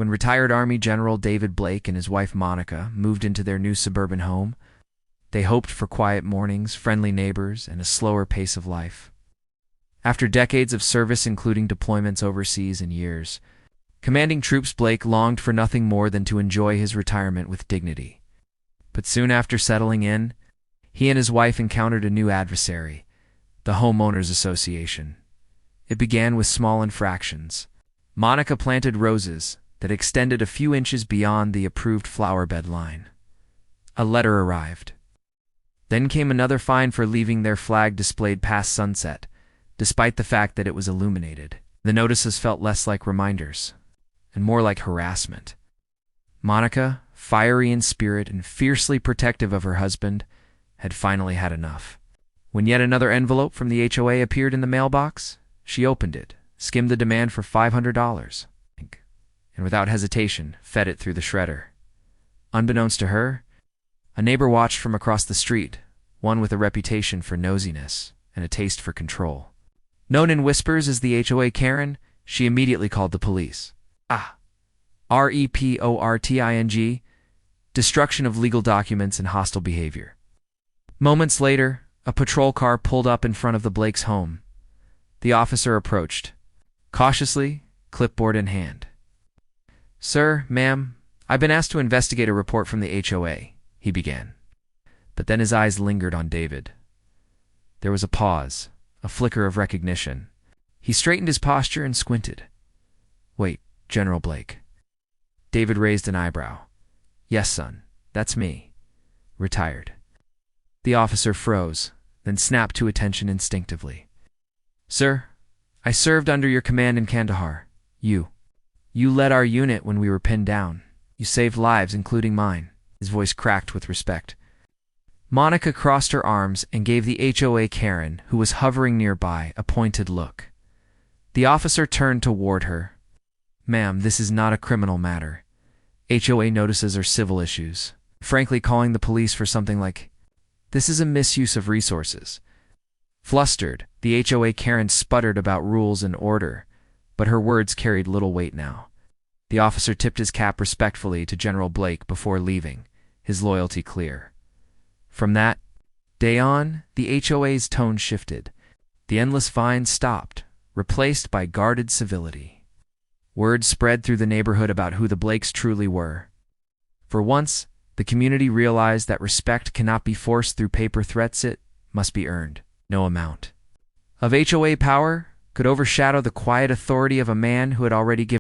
When retired Army General David Blake and his wife Monica moved into their new suburban home, they hoped for quiet mornings, friendly neighbors, and a slower pace of life. After decades of service, including deployments overseas and years, commanding troops, Blake longed for nothing more than to enjoy his retirement with dignity. But soon after settling in, he and his wife encountered a new adversary, the Homeowners Association. It began with small infractions. Monica planted roses that extended a few inches beyond the approved flower bed line. A letter arrived. Then came another fine for leaving their flag displayed past sunset, despite the fact that it was illuminated. The notices felt less like reminders and more like harassment. Monica, fiery in spirit and fiercely protective of her husband, had finally had enough. When yet another envelope from the HOA appeared in the mailbox, she opened it, skimmed the demand for $500, and without hesitation fed it through the shredder. Unbeknownst to her, a neighbor watched from across the street, one with a reputation for nosiness and a taste for control. Known in whispers as the HOA Karen, she immediately called the police. Reporting, destruction of legal documents and hostile behavior. Moments later, a patrol car pulled up in front of the Blakes' home. The officer approached, cautiously, clipboard in hand. "Sir, ma'am, I've been asked to investigate a report from the HOA," he began. But then his eyes lingered on David. There was a pause, a flicker of recognition. He straightened his posture and squinted. "Wait, General Blake." David raised an eyebrow. "Yes, son, that's me. Retired." The officer froze, then snapped to attention instinctively. "Sir, I served under your command in Kandahar. You led our unit when we were pinned down. You saved lives, including mine." His voice cracked with respect. Monica crossed her arms and gave the HOA Karen, who was hovering nearby, a pointed look. The officer turned toward her. "Ma'am, this is not a criminal matter. HOA notices are civil issues. Frankly, calling the police for something like this is a misuse of resources." Flustered, the HOA Karen sputtered about rules and order, but her words carried little weight now. The officer tipped his cap respectfully to General Blake before leaving, his loyalty clear. From that day on, the HOA's tone shifted. The endless fines stopped, replaced by guarded civility. Word spread through the neighborhood about who the Blakes truly were. For once, the community realized that respect cannot be forced through paper threats, it must be earned. No amount of HOA power could overshadow the quiet authority of a man who had already given